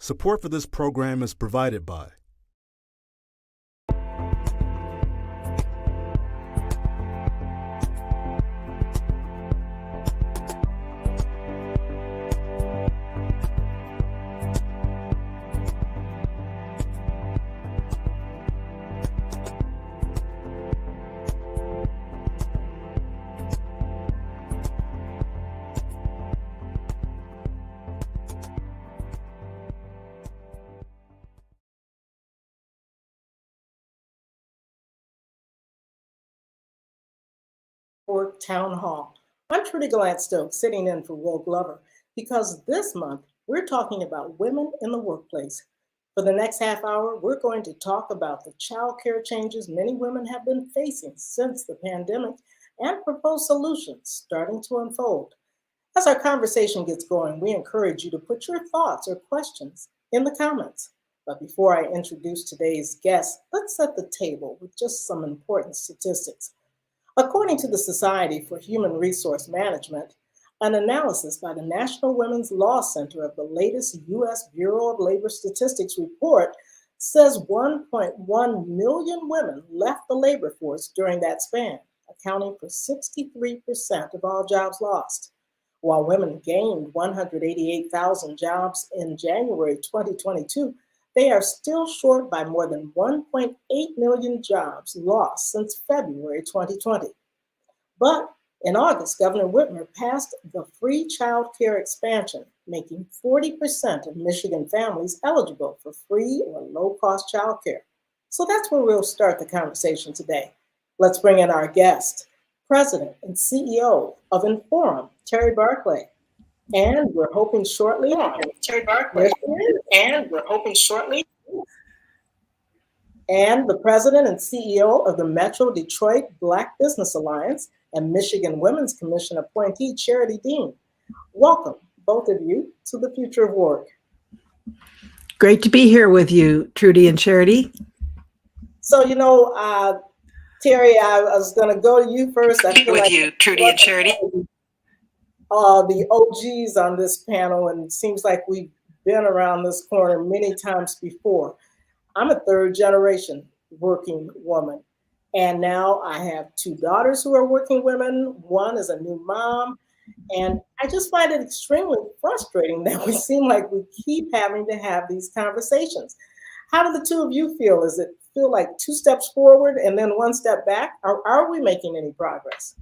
Support for this program is provided by Town Hall. I'm Trudy Gallant-Stokes, sitting in for Will Glover, because this month we're talking about women in the workplace. For the next half hour, we're going to talk about the childcare changes many women have been facing since the pandemic and propose solutions starting to unfold. As our conversation gets going, we encourage you to put your thoughts or questions in the comments. But before I introduce today's guest, let's set the table with just some important statistics. According to the Society for Human Resource Management, an analysis by the National Women's Law Center of the latest U.S. Bureau of Labor Statistics report says 1.1 million women left the labor force during that span, accounting for 63% of all jobs lost. While women gained 188,000 jobs in January 2022, they are still short by more than 1.8 million jobs lost since February 2020. But in August, Governor Whitmer passed the free child care expansion, making 40% of Michigan families eligible for free or low-cost child care. So that's where we'll start the conversation today. Let's bring in our guest, President and CEO of Inforum, Terry Barclay. And we're hoping shortly. Terry Barclay. And we're hoping shortly. And the President and CEO of the Metro Detroit Black Business Alliance and Michigan Women's Commission appointee, Charity Dean. Welcome, both of you, to the Future of Work. Great to be here with you, Trudy and Charity. So, Terry, I was going to go to you first. I feel with like you, Trudy and Charity. The OGs on this panel, and it seems like we've been around this corner many times before. I'm a third generation working woman, and now I have two daughters who are working women. One is a new mom, and I just find it extremely frustrating that we seem like we keep having to have these conversations. How do the two of you feel? Does it feel like two steps forward and then one step back? Are we making any progress?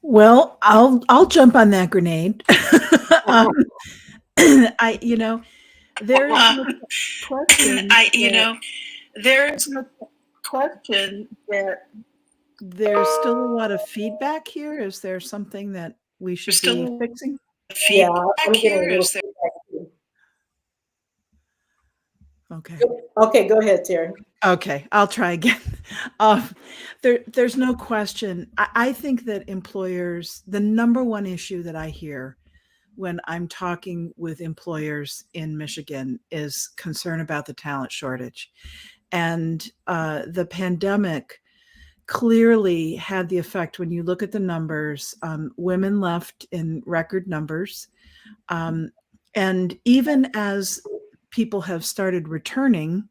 Well, I'll jump on that grenade. There's no question. There's no question that there's still a lot of feedback here. Is there something that we should be fixing? Yeah, I'm getting a little feedback too. Okay, go ahead, Terry. Okay, I'll try again. There's no question. I think that employers, the number one issue that I hear when I'm talking with employers in Michigan is concern about the talent shortage. And the pandemic clearly had the effect. When you look at the numbers, women left in record numbers. And even as people have started returning,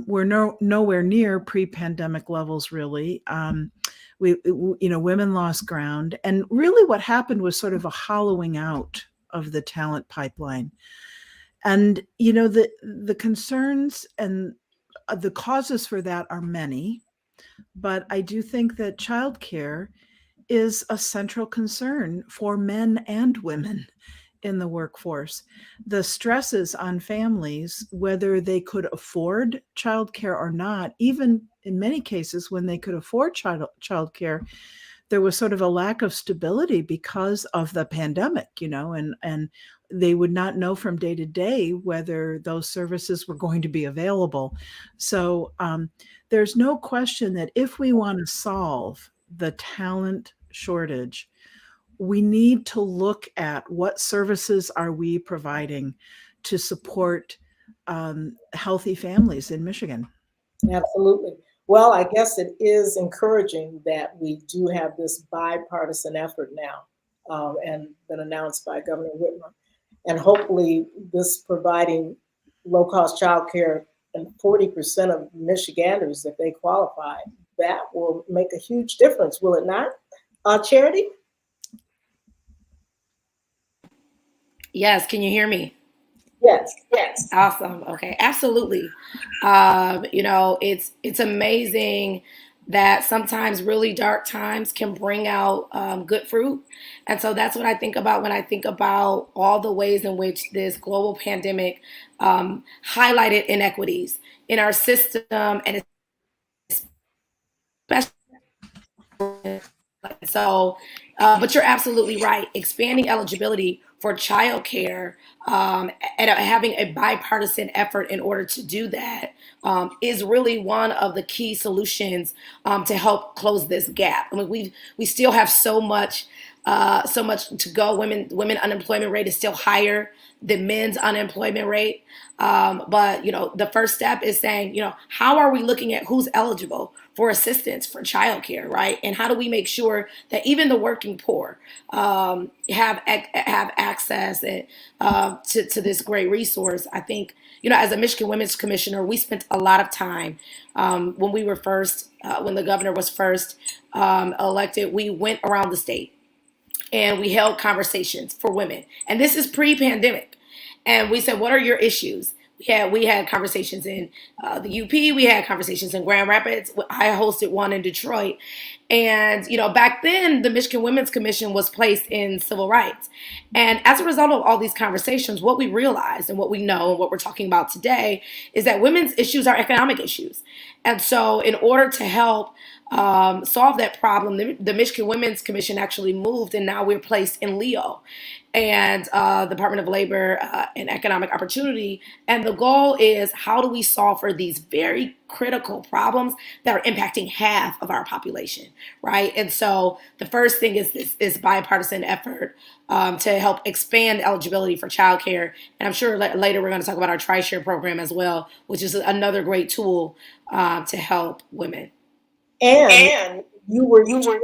we're nowhere near pre-pandemic levels, really. Women lost ground. And really what happened was sort of a hollowing out of the talent pipeline. And, the concerns and the causes for that are many, but I do think that childcare is a central concern for men and women in the workforce. The stresses on families, whether they could afford childcare or not, even in many cases when they could afford childcare, there was sort of a lack of stability because of the pandemic, and they would not know from day to day whether those services were going to be available. So there's no question that if we want to solve the talent shortage, we need to look at what services are we providing to support healthy families in Michigan. Absolutely. Well, I guess it is encouraging that we do have this bipartisan effort now and been announced by Governor Whitmer. And hopefully this providing low-cost childcare and 40% of Michiganders, if they qualify, that will make a huge difference, will it not? Charity? Yes, can you hear me? Yes. Awesome. Okay, absolutely. It's amazing that sometimes really dark times can bring out good fruit. And so that's what I think about when I think about all the ways in which this global pandemic highlighted inequities in our system, and especially so, but you're absolutely right. Expanding eligibility for childcare and having a bipartisan effort in order to do that is really one of the key solutions to help close this gap. I mean, we still have so much to go. Women unemployment rate is still higher than men's unemployment rate. But the first step is saying, how are we looking at who's eligible for assistance for childcare, right? And how do we make sure that even the working poor have access to this great resource? I think, as a Michigan Women's Commissioner, we spent a lot of time when the governor was first elected. We went around the state and we held conversations for women. And this is pre-pandemic. And we said, what are your issues? We had conversations in the UP. We had conversations in Grand Rapids. I hosted one in Detroit. And, back then, the Michigan Women's Commission was placed in civil rights. And as a result of all these conversations, what we realized and what we know and what we're talking about today is that women's issues are economic issues. And so in order to help solve that problem, the Michigan Women's Commission actually moved, and now we're placed in Leo and Department of Labor and Economic Opportunity. And the goal is, how do we solve for these very critical problems that are impacting half of our population, right? And so the first thing is this bipartisan effort to help expand eligibility for childcare. And I'm sure later we're going to talk about our TriShare program as well, which is another great tool to help women. And you were different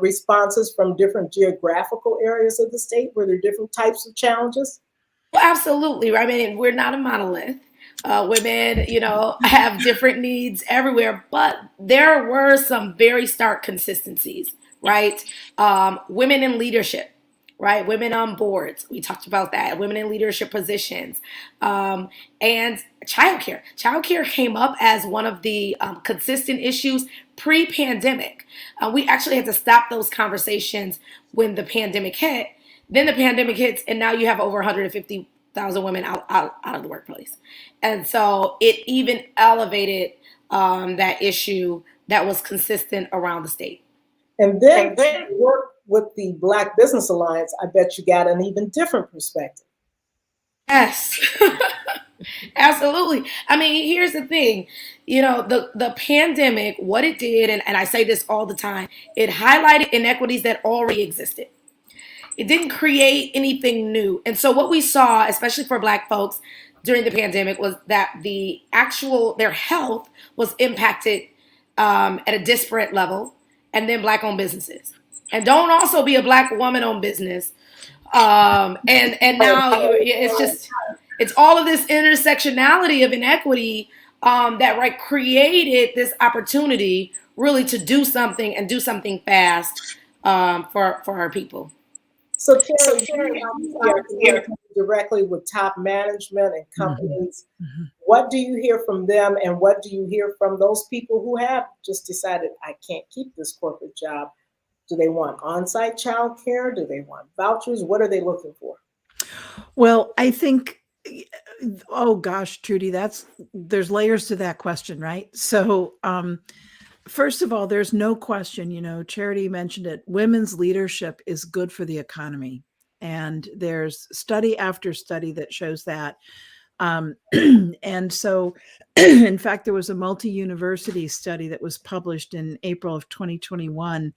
responses from different geographical areas of the state. Were there different types of challenges? Well, absolutely. Right? I mean, we're not a monolith. Women, have different needs everywhere, but there were some very stark consistencies, right? Women in leadership, right? Women on boards. We talked about that. Women in leadership positions. And childcare. Childcare came up as one of the consistent issues pre-pandemic. We actually had to stop those conversations when the pandemic hit. Then the pandemic hits, and now you have over 150,000 women out of the workplace. And so it even elevated that issue that was consistent around the state. And then work with the Black Business Alliance, I bet you got an even different perspective. Yes, absolutely. I mean, here's the thing, the pandemic, what it did, and I say this all the time, it highlighted inequities that already existed. It didn't create anything new. And so what we saw, especially for Black folks during the pandemic, was that their health was impacted at a disparate level, and then Black-owned businesses. And don't also be a Black woman-owned business. And now it's all of this intersectionality of inequity that created this opportunity really to do something, and do something fast for our people. So Terry, you are directly with top management and companies. Mm-hmm. What do you hear from them, and what do you hear from those people who have just decided, I can't keep this corporate job? Do they want on-site childcare? Do they want vouchers? What are they looking for? Well, I think, oh gosh, Trudy, there's layers to that question, right? So, first of all, there's no question, Charity mentioned it, women's leadership is good for the economy. And there's study after study that shows that. And so, in fact, there was a multi-university study that was published in April of 2021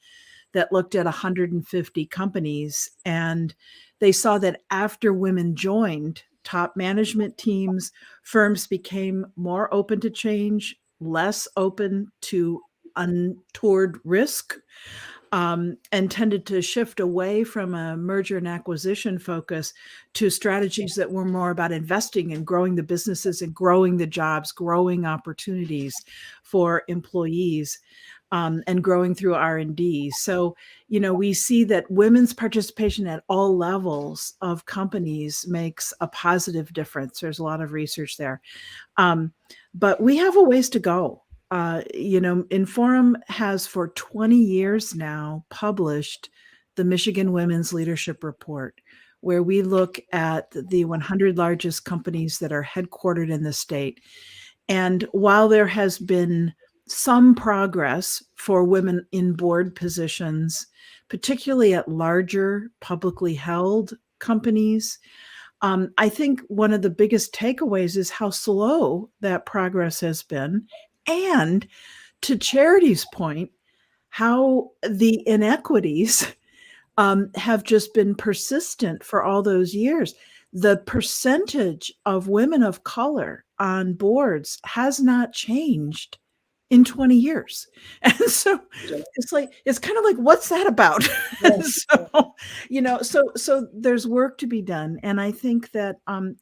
that looked at 150 companies. And they saw that after women joined top management teams, firms became more open to change, less open to untoward risk. and tended to shift away from a merger and acquisition focus to strategies that were more about investing and growing the businesses and growing the jobs, growing opportunities for employees, and growing through R&D. So, we see that women's participation at all levels of companies makes a positive difference. There's a lot of research there. But we have a ways to go. Inforum has for 20 years now published the Michigan Women's Leadership Report, where we look at the 100 largest companies that are headquartered in the state. And while there has been some progress for women in board positions, particularly at larger publicly held companies, I think one of the biggest takeaways is how slow that progress has been. And to Charity's point, how the inequities have just been persistent for all those years. The percentage of women of color on boards has not changed in 20 years. And so it's kind of like, what's that about? So there's work to be done. And I think that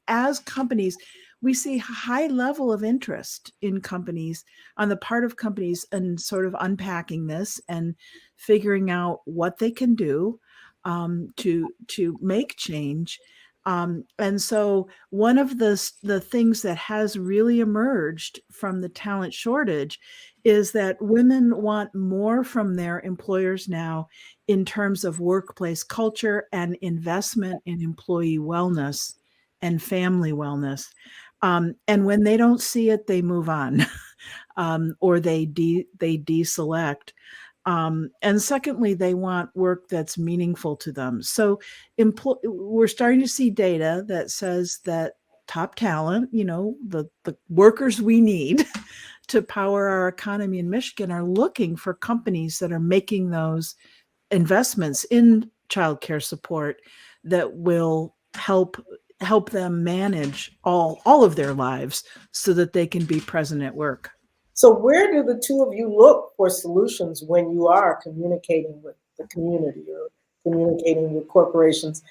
as companies, we see high level of interest in companies on the part of companies and sort of unpacking this and figuring out what they can do to make change. And so one of the things that has really emerged from the talent shortage is that women want more from their employers now in terms of workplace culture and investment in employee wellness and family wellness. And when they don't see it, they move on or they deselect. And secondly, they want work that's meaningful to them. So we're starting to see data that says that top talent, the workers we need to power our economy in Michigan, are looking for companies that are making those investments in childcare support that will help them manage all of their lives so that they can be present at work. So where do the two of you look for solutions when you are communicating with the community or communicating with corporations?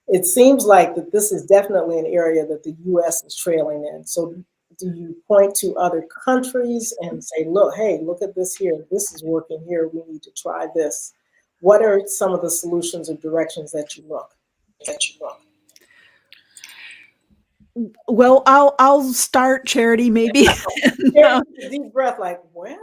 It seems like that this is definitely an area that the U.S. is trailing in. So do you point to other countries and say, look at this here. This is working here. We need to try this. What are some of the solutions or directions that you look? Well, I'll start, Charity, maybe. Deep breath, like, well.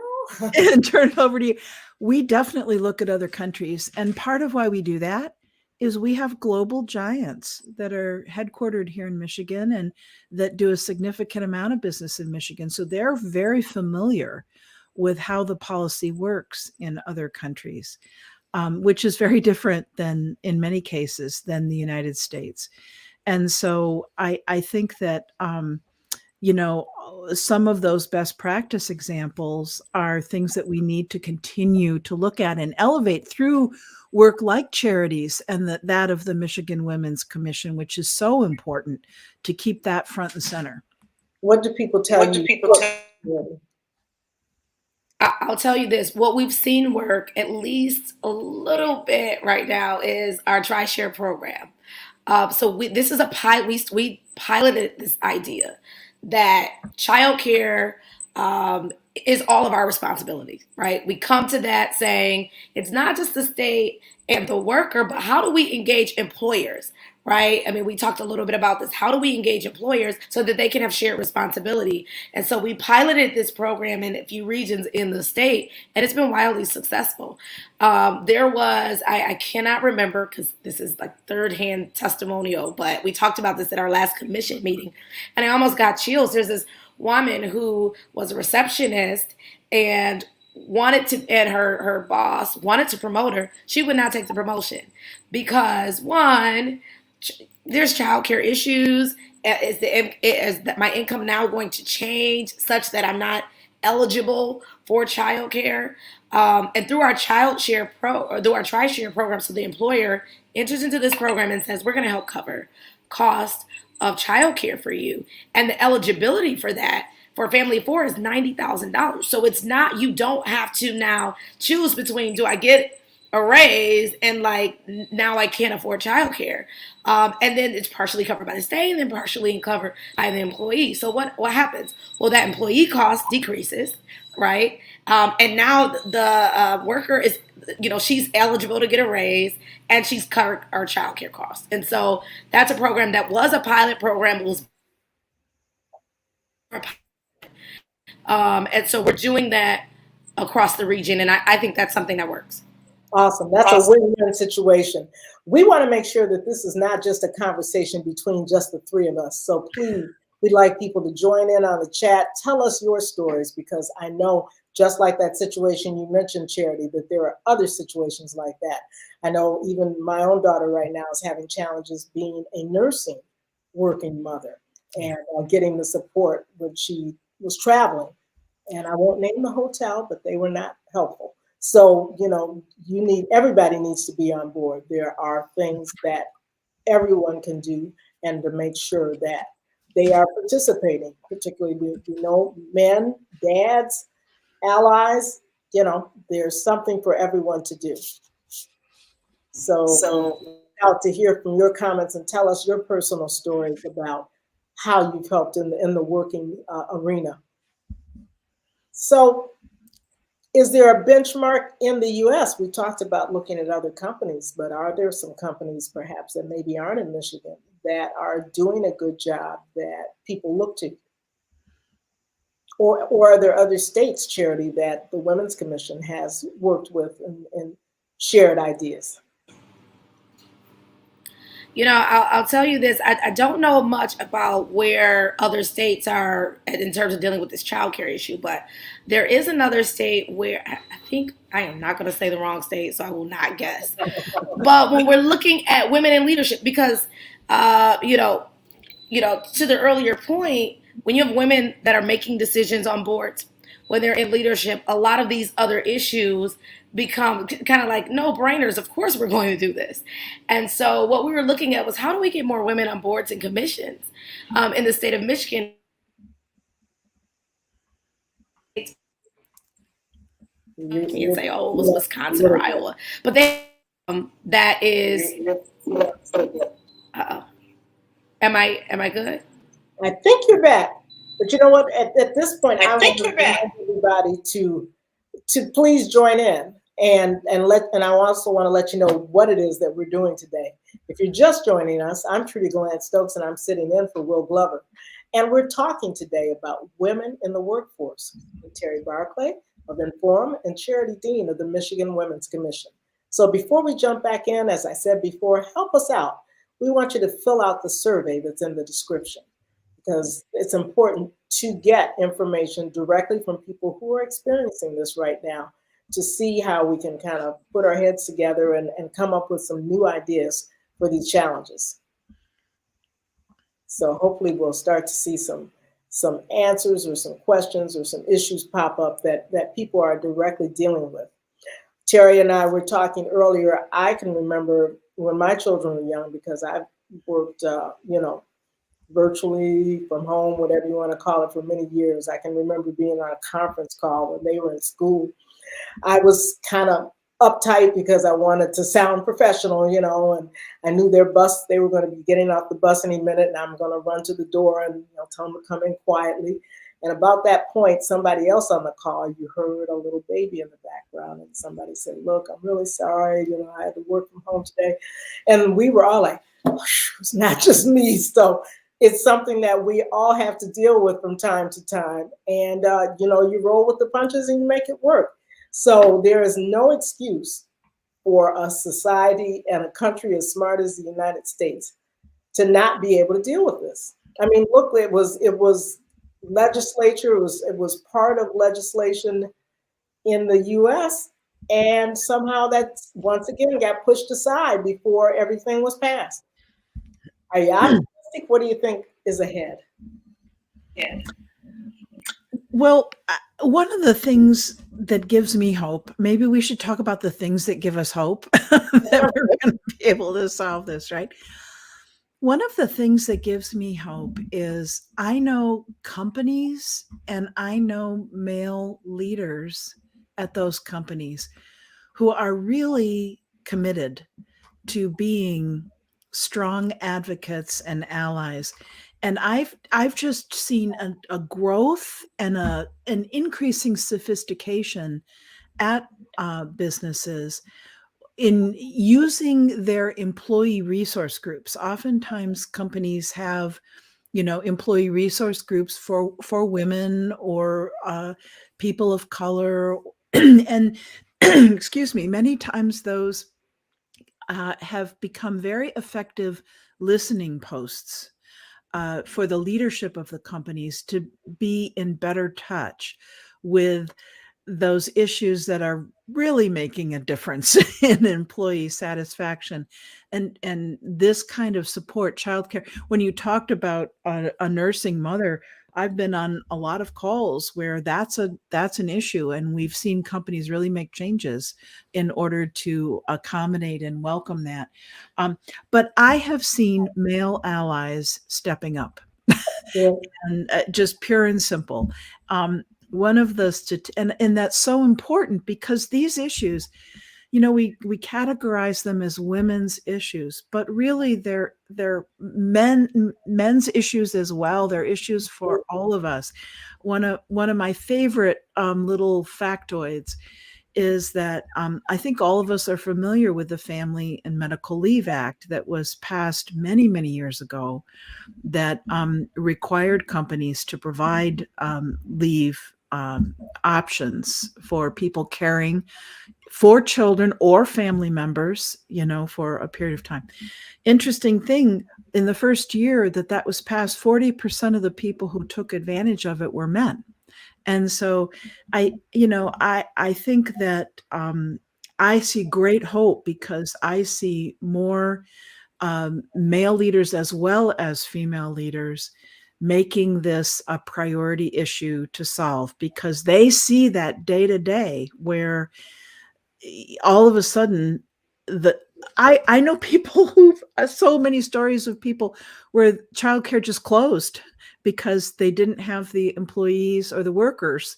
And turn it over to you. We definitely look at other countries. And part of why we do that is we have global giants that are headquartered here in Michigan and that do a significant amount of business in Michigan. So they're very familiar with how the policy works in other countries, which is very different than, in many cases, than the United States. And so I think that, some of those best practice examples are things that we need to continue to look at and elevate through work like Charities and that of the Michigan Women's Commission, which is so important to keep that front and center. What do people tell you? I'll tell you this. What we've seen work at least a little bit right now is our TriShare program. So this is a pilot. We piloted this idea that childcare is all of our responsibility, right? We come to that saying it's not just the state and the worker, but how do we engage employers, right? I mean, we talked a little bit about this. How do we engage employers so that they can have shared responsibility? And so we piloted this program in a few regions in the state, and it's been wildly successful. There was, I cannot remember because this is like third-hand testimonial, but we talked about this at our last commission meeting, and I almost got chills. There's this woman who was a receptionist and her boss wanted to promote her. She would not take the promotion because, one, there's childcare issues. Is my income now going to change such that I'm not eligible for childcare? And through our TriShare program, so the employer enters into this program and says, we're going to help cover cost of childcare for you. And the eligibility for that for a family of four is $90,000. So it's not, you don't have to now choose between, do I get a raise, and like now I can't afford childcare, and then it's partially covered by the state and then partially covered by the employee. So what happens? Well, that employee cost decreases, right? And now the worker is, she's eligible to get a raise, and she's covered our childcare costs. And so that's a program that was a pilot program. It was and so we're doing that across the region, and I think that's something that works. Awesome. That's a win-win situation. We want to make sure that this is not just a conversation between just the three of us. So please, we'd like people to join in on the chat. Tell us your stories, because I know, just like that situation you mentioned, Charity, that there are other situations like that. I know even my own daughter right now is having challenges being a nursing working mother and getting the support when she was traveling. And I won't name the hotel, but they were not helpful. So, everybody needs to be on board. There are things that everyone can do, and to make sure that they are participating, particularly, men, dads, allies, there's something for everyone to do. So out to hear from your comments and tell us your personal stories about how you've helped in the working arena. So, is there a benchmark in the US? We talked about looking at other companies, but are there some companies perhaps that maybe aren't in Michigan that are doing a good job that people look to? Or are there other states, Charity, that the Women's Commission has worked with and shared ideas? I'll tell you this. I don't know much about where other states are in terms of dealing with this child care issue, but there is another state where I think, I am not going to say the wrong state, so I will not guess. But when we're looking at women in leadership, because, to the earlier point, when you have women that are making decisions on boards, when they're in leadership, a lot of these other issues become kind of like no-brainers. Of course we're going to do this. And so what we were looking at was, how do we get more women on boards and commissions in the state of Michigan? You can say, oh, it was Wisconsin or Iowa. But that is, uh-oh. Am I good? I think you're back. But you know what? At this point, I want to remind everybody to please join in and I also want to let you know what it is that we're doing today. If you're just joining us, I'm Trudy Gallant-Stokes, and I'm sitting in for Will Glover. And we're talking today about women in the workforce with Terry Barclay of Inforum and Charity Dean of the Michigan Women's Commission. So before we jump back in, as I said before, help us out. We want you to fill out the survey that's in the description, because it's important to get information directly from people who are experiencing this right now, to see how we can kind of put our heads together and come up with some new ideas for these challenges. So hopefully we'll start to see some answers or some questions or some issues pop up that people are directly dealing with. Terry and I were talking earlier. I can remember when my children were young, because I've worked, virtually from home, whatever you want to call it, for many years. I can remember being on a conference call when they were in school. I was kind of uptight because I wanted to sound professional, and I knew they were going to be getting off the bus any minute, and I'm going to run to the door and tell them to come in quietly. And about that point, somebody else on the call, you heard a little baby in the background, and somebody said, "Look, I'm really sorry, I had to work from home today." And we were all like, oh, it's not just me. So it's something that we all have to deal with from time to time. And, you roll with the punches and you make it work. So there is no excuse for a society and a country as smart as the United States to not be able to deal with this. I mean, look, it was legislature, it was part of legislation in the US, and somehow that once again got pushed aside before everything was passed. Are you optimistic? What do you think is ahead? Yeah. Well, one of the things that gives me hope, maybe we should talk about the things that give us hope that we're going to be able to solve this, right? One of the things that gives me hope is I know companies and I know male leaders at those companies who are really committed to being strong advocates and allies. And I've just seen a growth and an increasing sophistication at businesses in using their employee resource groups. Oftentimes companies have, employee resource groups for women or people of color. And excuse me, many times those have become very effective listening posts for the leadership of the companies to be in better touch with those issues that are really making a difference in employee satisfaction. And this kind of support, childcare. When you talked about a nursing mother, I've been on a lot of calls where that's an issue, and we've seen companies really make changes in order to accommodate and welcome that. But I have seen male allies stepping up, Yeah. and just pure and simple. One of the and that's so important, because these issues, we categorize them as women's issues, but really they're men's issues as well. They're issues for all of us. One of my favorite little factoids is that I think all of us are familiar with the Family and Medical Leave Act that was passed many, many years ago, that required companies to provide leave options for people caring for children or family members, for a period of time. Interesting thing, in the first year that was passed, 40% of the people who took advantage of it were men. And so I think that I see great hope, because I see more male leaders as well as female leaders making this a priority issue to solve, because they see that day to day where all of a sudden I know people who've so many stories of people where childcare just closed because they didn't have the employees or the workers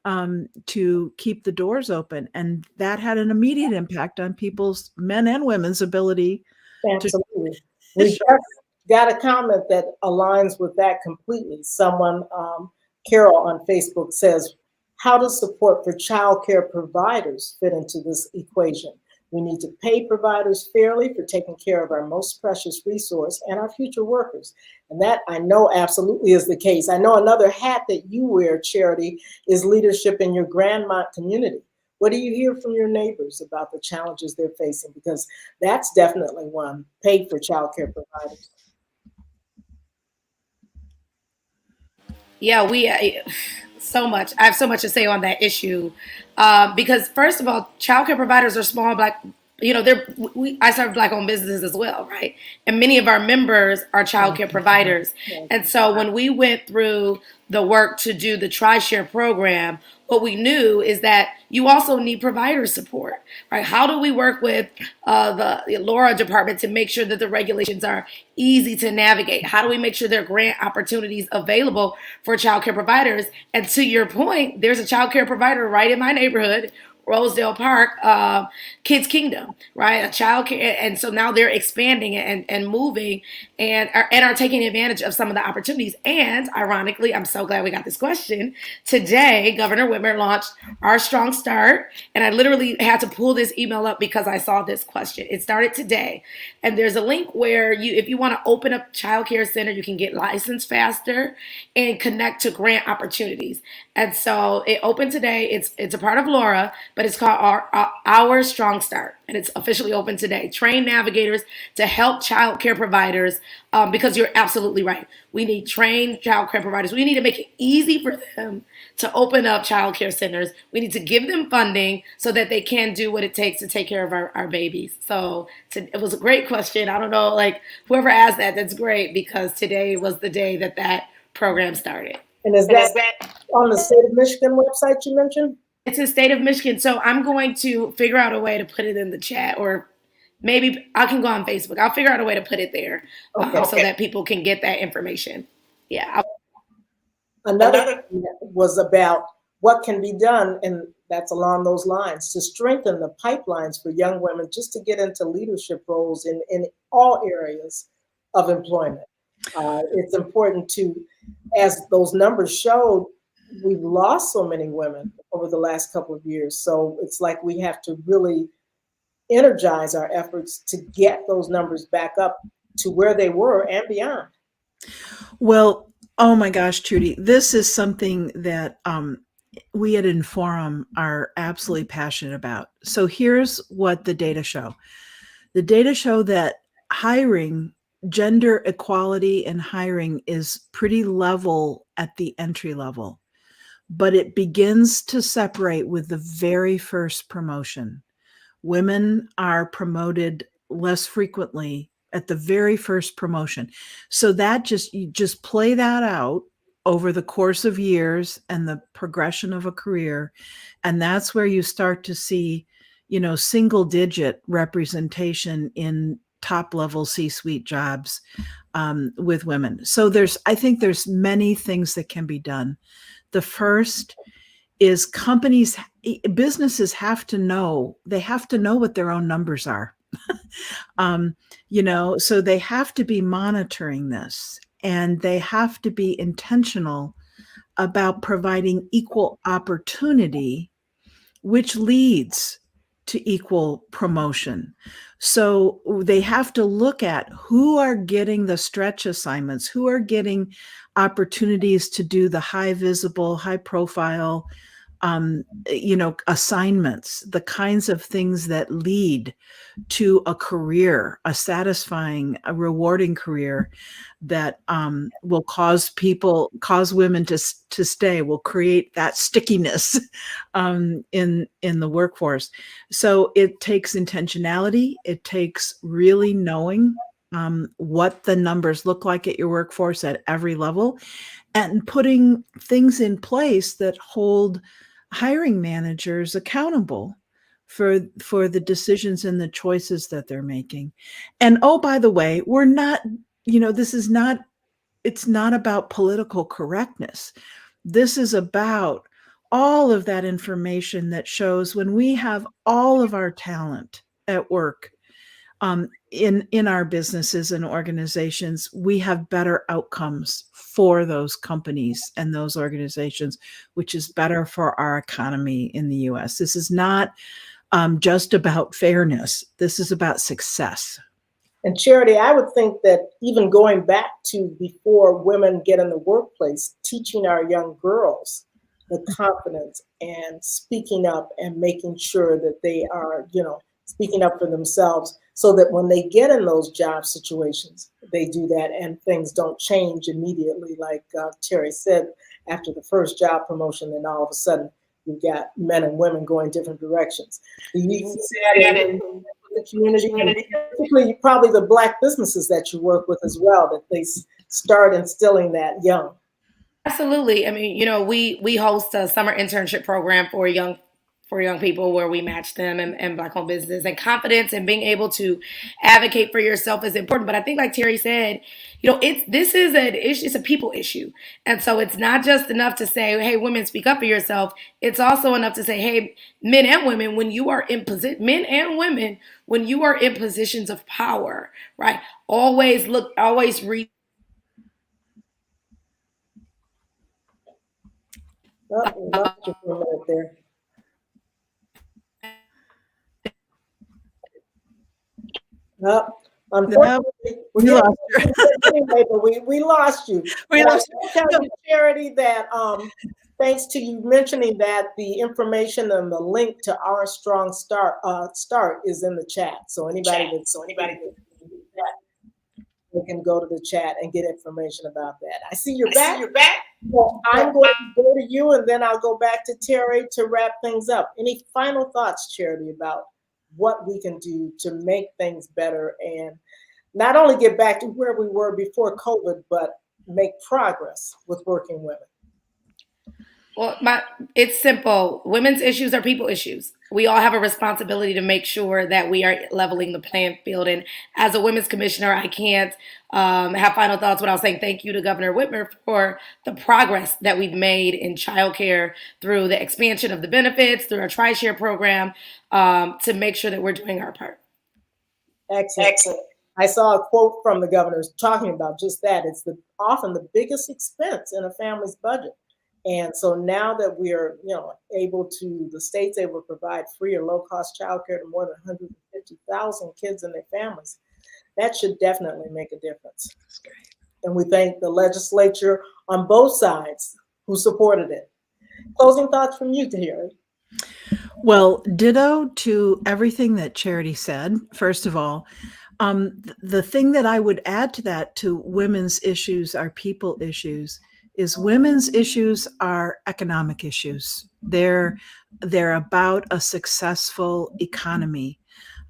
to keep the doors open. And that had an immediate impact on people's, men and women's, ability Absolutely. We just got a comment that aligns with that completely. Someone, Carol on Facebook, says, how does support for childcare providers fit into this equation? We need to pay providers fairly for taking care of our most precious resource and our future workers. And that, I know, absolutely is the case. I know another hat that you wear, Charity, is leadership in your Grandmont community. What do you hear from your neighbors about the challenges they're facing? Because that's definitely one, paid for childcare providers. Yeah, so much. I have so much to say on that issue, because first of all, childcare providers are small Black. I serve Black-owned businesses as well, right? And many of our members are childcare providers. And so when we went through the work to do the TriShare program, what we knew is that you also need provider support, right? How do we work with the Laura department to make sure that the regulations are easy to navigate? How do we make sure there are grant opportunities available for childcare providers? And to your point, there's a childcare provider right in my neighborhood, Rosedale Park, Kids Kingdom, right? A child care, and so now they're expanding and moving and are taking advantage of some of the opportunities. And ironically, I'm so glad we got this question today. Governor Whitmer launched our Strong Start, and I literally had to pull this email up because I saw this question. It started today, and there's a link where if you want to open up a child care center, you can get licensed faster and connect to grant opportunities. And so it opened today. It's a part of Laura, but it's called our Strong Start, and it's officially open today. Train navigators to help child care providers, because you're absolutely right. We need trained child care providers. We need to make it easy for them to open up child care centers. We need to give them funding so that they can do what it takes to take care of our babies. So it was a great question. I don't know, whoever asked that, that's great, because today was the day that program started. And is that on the state of Michigan website you mentioned? It's the state of Michigan. So I'm going to figure out a way to put it in the chat, or maybe I can go on Facebook. I'll figure out a way to put it there so that people can get that information. Yeah. Another was about what can be done, and that's along those lines, to strengthen the pipelines for young women just to get into leadership roles in all areas of employment. It's important to, as those numbers showed, we've lost so many women over the last couple of years. So it's like we have to really energize our efforts to get those numbers back up to where they were and beyond. Well, oh my gosh, Trudy, this is something that we at Inforum are absolutely passionate about. So here's what the data show. The data show that hiring, gender equality in hiring is pretty level at the entry level, but it begins to separate with the very first promotion. Women are promoted less frequently at the very first promotion. So that you just play that out over the course of years and the progression of a career. And that's where you start to see, single digit representation in top level C-suite jobs with women. So I think there's many things that can be done. The first is businesses have to know what their own numbers are. So they have to be monitoring this, and they have to be intentional about providing equal opportunity, which leads to equal promotion. So they have to look at who are getting the stretch assignments, who are getting opportunities to do the high visible, high profile, assignments, the kinds of things that lead to a career, a satisfying, a rewarding career that will cause women to stay, will create that stickiness in the workforce. So it takes intentionality. It takes really knowing what the numbers look like at your workforce at every level, and putting things in place that hold hiring managers accountable for the decisions and the choices that they're making. And oh, by the way, we're not, it's not about political correctness. This is about all of that information that shows when we have all of our talent at work, in our businesses and organizations, we have better outcomes for those companies and those organizations, which is better for our economy in the US. This is not just about fairness. This is about success. And Charity, I would think that even going back to before women get in the workplace, teaching our young girls the confidence and speaking up and making sure that they are, speaking up for themselves, so that when they get in those job situations, they do that and things don't change immediately. Like Terry said, after the first job promotion, then all of a sudden you've got men and women going different directions. You see that in the community, particularly probably the Black businesses that you work with as well, that they start instilling that young. Absolutely. I mean, we host a summer internship program for young people where we match them and Black-owned business, and confidence and being able to advocate for yourself is important. But I think, like Terry said, this is an issue. It's a people issue, and so it's not just enough to say, "Hey, women, speak up for yourself." It's also enough to say, "Hey, men and women, when you are in positions of power, right? Always read." Oh, we lost you for a minute there. Unfortunately, we lost you. Anyway, but we lost you. We lost you. I tell you, Charity, that thanks to you mentioning that, the information and the link to our Strong Start is in the chat. So anybody they can go to the chat and get information about that. I see you're back. Well, I'm going to go to you, and then I'll go back to Terry to wrap things up. Any final thoughts, Charity, about what we can do to make things better and not only get back to where we were before COVID, but make progress with working women? Well, it's simple. Women's issues are people issues. We all have a responsibility to make sure that we are leveling the playing field. And as a women's commissioner, I can't have final thoughts without saying thank you to Governor Whitmer for the progress that we've made in childcare through the expansion of the benefits, through our TRISHARE program, to make sure that we're doing our part. Excellent. I saw a quote from the governor talking about just that. It's often the biggest expense in a family's budget. And so now that we are, the state's able to provide free or low-cost childcare to more than 150,000 kids and their families, that should definitely make a difference. That's great. And we thank the legislature on both sides who supported it. Closing thoughts from you, Terry. Well, ditto to everything that Charity said. First of all, the thing that I would add to that, to women's issues are people issues, is women's issues are economic issues. They're about a successful economy.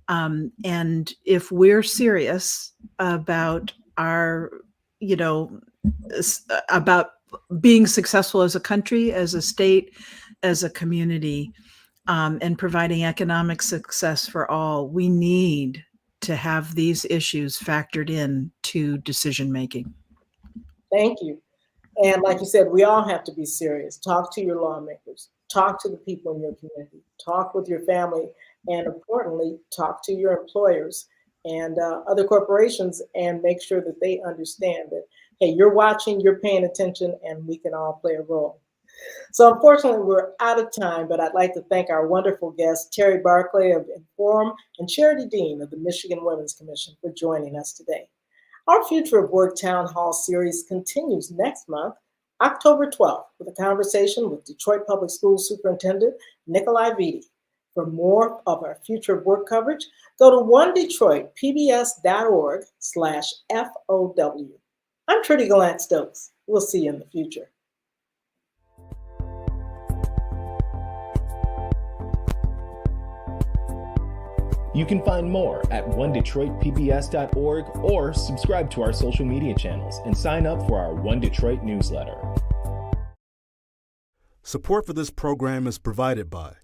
And if we're serious about about being successful as a country, as a state, as a community, and providing economic success for all, we need to have these issues factored in to decision making. Thank you. And like you said, we all have to be serious. Talk to your lawmakers, talk to the people in your community, talk with your family, and importantly, talk to your employers and other corporations, and make sure that they understand that, hey, you're watching, you're paying attention, and we can all play a role. So unfortunately, we're out of time, but I'd like to thank our wonderful guests, Terry Barclay of Inforum and Charity Dean of the Michigan Women's Commission, for joining us today. Our Future of Work Town Hall series continues next month, October 12th, with a conversation with Detroit Public Schools Superintendent Nikolai Vitti. For more of our Future of Work coverage, go to onedetroitpbs.org/FOW. I'm Trudy Gallant-Stokes. We'll see you in the future. You can find more at onedetroitpbs.org or subscribe to our social media channels and sign up for our One Detroit newsletter. Support for this program is provided by